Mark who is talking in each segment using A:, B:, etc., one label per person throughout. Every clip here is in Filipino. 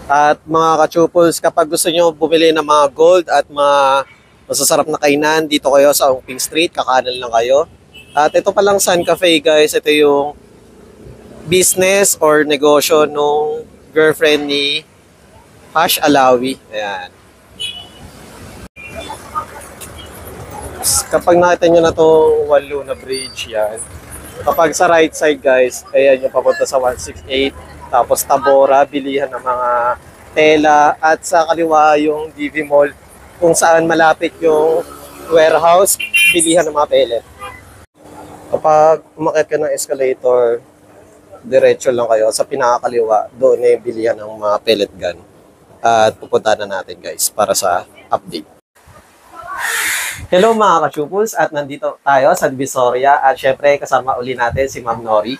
A: At mga ka-chupals, kapag gusto nyo bumili ng mga gold at mga masasarap na kainan, dito kayo sa Ongping Street, kakanan lang kayo. At ito palang Sun Cafe guys, ito yung business or negosyo nung girlfriend ni Hash Alawi. Ayan. Kapag nakita nyo na itong One Luna Bridge, yan. Kapag sa right side guys, ayan yung papunta sa 168. Tapos Tabora, bilihan ng mga tela. At sa kaliwa yung DV Mall, kung saan malapit yung warehouse, bilihan ng mga pellet. Kapag umakyat ka ng escalator, diretso lang kayo sa pinakakaliwa, doon yung bilihan ng mga pellet gun. At pupunta na natin guys para sa update. Hello mga ka-chupals, at nandito tayo sa Divisoria at syempre kasama uli natin si Ma'am Nori.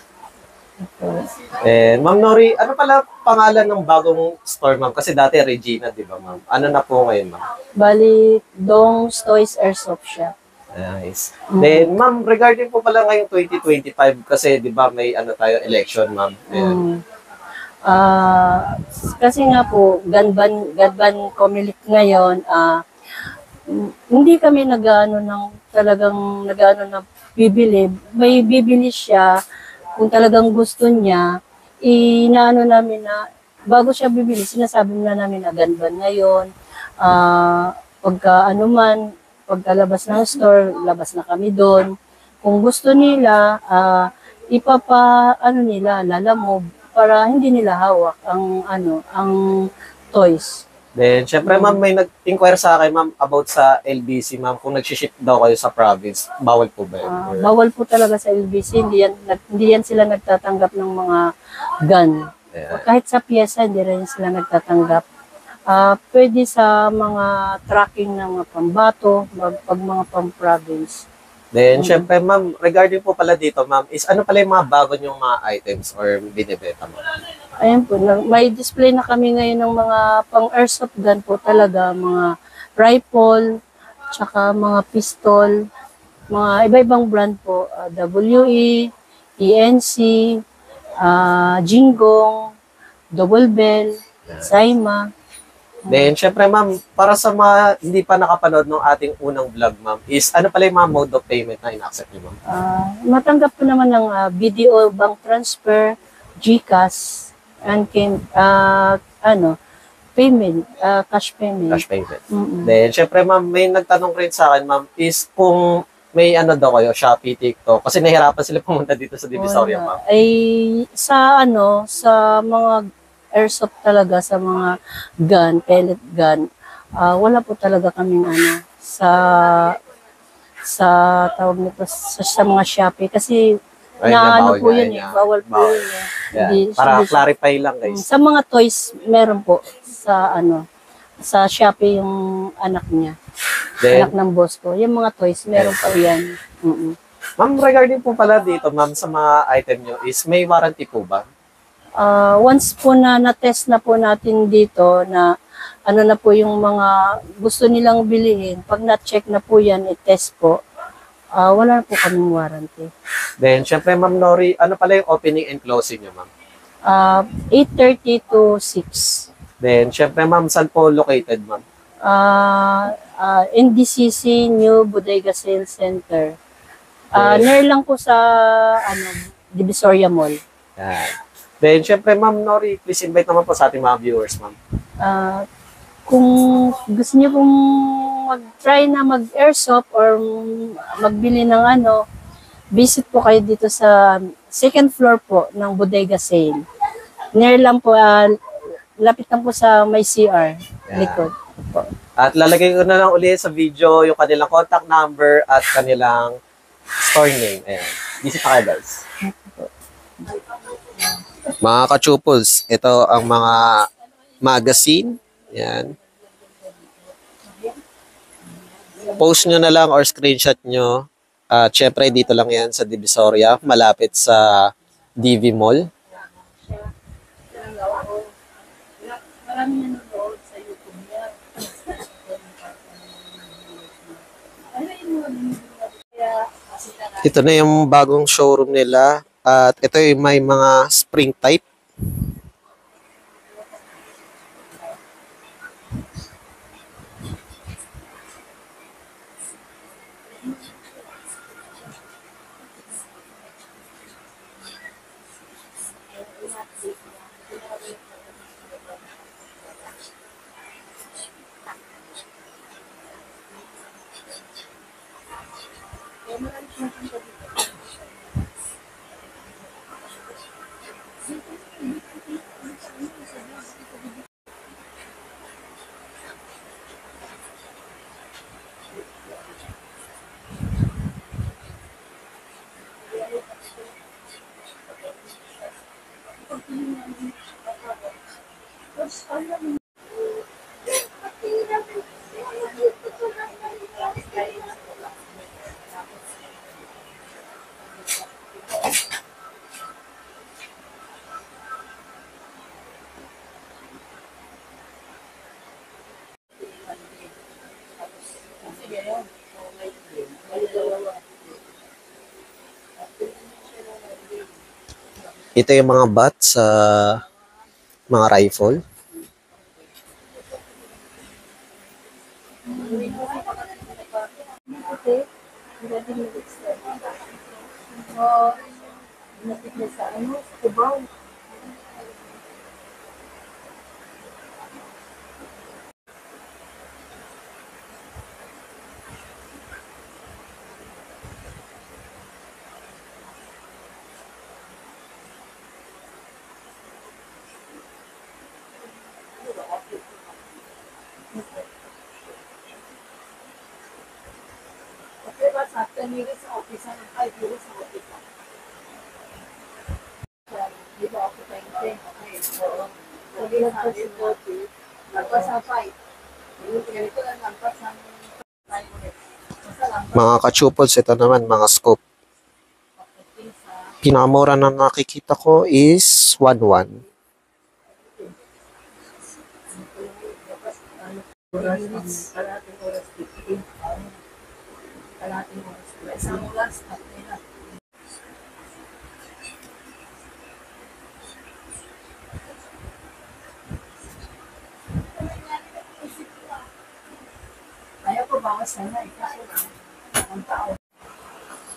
A: And Ma'am Nori, ano pala pangalan ng bagong store ma'am? Kasi dati Regina, di ba ma'am? Ano na po ngayon ma'am?
B: Bali, Dong's Toys Airsoft Shop.
A: Nice. Then ma'am, regarding po pala ngayong 2025 kasi di ba may ano tayo election ma'am?
B: Kasi nga po, Ganban Comelec ngayon, hindi kami nag-ano ng talagang nag-ano na bibili. May bibili siya kung talagang gusto niya. Inaano namin na bago siya bibili, sinasabi na namin na Ganban ngayon. Pagka ano man, pagkalabas ng store, labas na kami doon. Kung gusto nila, nila, lalamove para hindi nila hawak ang toys.
A: Then, syempre ma'am, may nag-inquire sa akin ma'am about sa LBC ma'am, kung nag-ship daw kayo sa province, bawal po ba yun?
B: Bawal po talaga sa LBC, hindi yan sila nagtatanggap ng mga gun.
A: Yeah.
B: Kahit sa piyesa, hindi rin sila nagtatanggap. Pwede sa mga tracking ng mga pambato, pag mga pam-province.
A: Then, syempre ma'am, regarding po pala dito ma'am, is ano pala yung mga bago nyong mga items or binibenta ma'am?
B: Ayan po, may display na kami ngayon ng mga pang-airsoft gun po talaga, mga rifle, tsaka mga pistol, mga iba-ibang brand po, WE, ENC, Jingong, Double Bell, Saima.
A: Then, syempre ma'am, para sa mga hindi pa nakapanood ng ating unang vlog ma'am, is ano pala yung mga mode of payment na in-accept niyo ma'am?
B: Matanggap po naman ng BDO, bank transfer, GCash, and payment, cash payment.
A: Cash payment. Then, syempre ma'am, may nagtanong rin sa akin ma'am, is kung may ano daw kayo, Shopee, TikTok, kasi nahirapan sila pumunta dito sa Divisoria ma'am.
B: Ay, sa mga airsoft talaga, sa mga gun, pellet gun, wala po talaga kaming sa tawag nito, sa mga Shopee, kasi po yun bawal po yun eh.
A: Yeah. Para clarify lang guys.
B: Sa mga toys, meron po sa Shopee yung anak niya. Then, anak ng boss ko. Yung mga toys, meron po yan.
A: Ma'am, regarding po pala dito, ma'am, sa mga item nyo, is may warranty po ba?
B: Once po na-test na po natin dito na ano na po yung mga gusto nilang bilhin, pag na-check na po yan, i-test po, wala na po kaming warranty.
A: Then, syempre, Ma'am Nori, ano pala yung opening and closing nyo, ma'am?
B: 8:30 to 6.
A: Then, syempre, ma'am, saan po located, ma'am?
B: NDCC, New Bodega Sales Center. Near lang po sa Divisoria Mall.
A: Yan. Then, syempre, Ma'am Nori, please invite naman po sa ating mga viewers, ma'am.
B: Kung gusto niyo pong mag-try na mag-airsoft or magbili ng visit po kayo dito sa second floor po ng Bodega Sale. Near lang po, lapit lang po sa may CR, likod po.
A: At lalagay ko na lang ulit sa video yung kanilang contact number at kanilang store name. Ayan. Visit na kayo, guys. Mga ka-chupals, ito ang mga magazine. Yan. Post nyo na lang or screenshot nyo. Syempre, dito lang yan sa Divisoria, malapit sa DV Mall. Ito na yung bagong showroom nila. At ito yung may mga spring type. Ito yung mga bat sa mga rifle. Mga ka-chupals, ito naman mga scope. Pinakamura na nakikita ko is 1.1.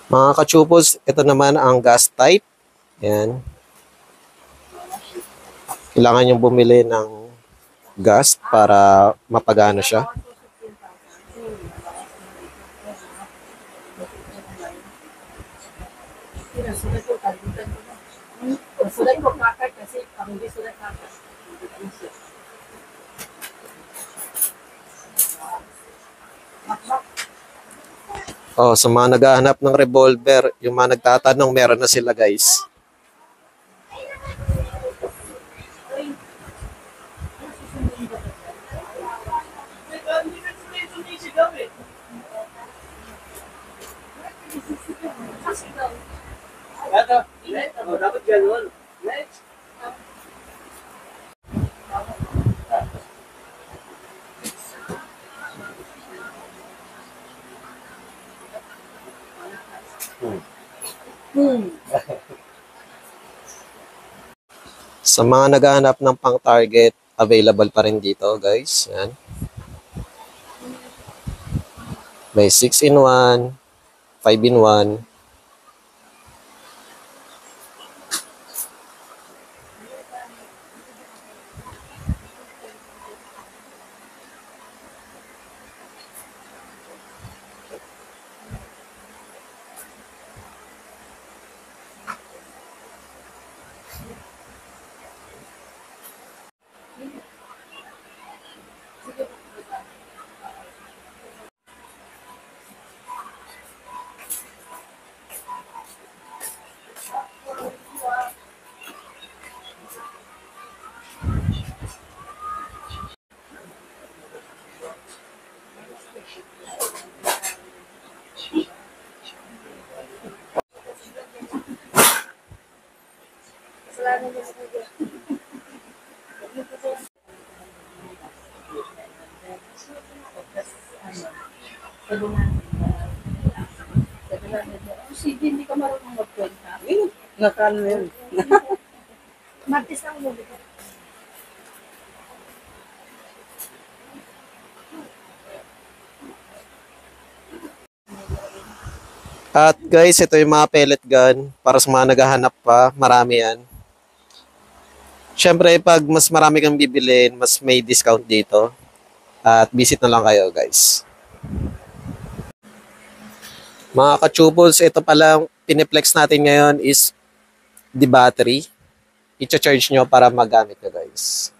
A: Mga ka-chupals, ito naman ang gas type. Yan. Kailangan nyo bumili ng gas para mapagana siya. Oh, sa mga naghahanap ng revolver, yung mga nagtatanong, meron na sila, guys.
C: Dapat ganun. Next.
A: Sa mga naghahanap ng pang-target, available pa rin dito, guys. Yan. May 6-in-1, 5-in-1.
B: Sige, hindi ka marunong magkwenta.
C: Nakano yun?
B: Martis ang muli.
A: At guys, ito yung mga pellet gun para sa mga naghahanap pa. Marami yan. Siyempre, pag mas marami kang bibilin, mas may discount dito. At visit na lang kayo guys. Mga ka-chubles, ito palang piniplex natin ngayon is the battery. I-charge nyo para magamit nyo guys.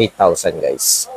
A: $8,000 guys.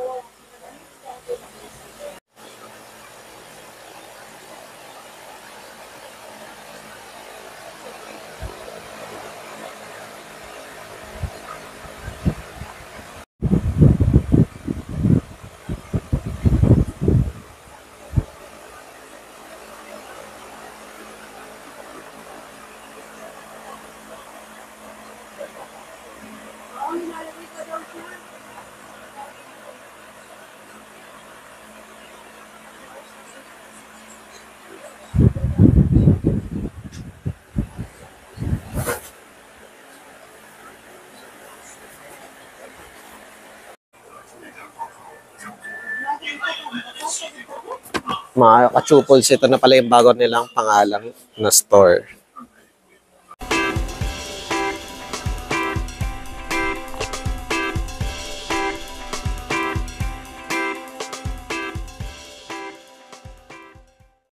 A: Mga ka-chupols, ito na pala yung bago nilang pangalang na store.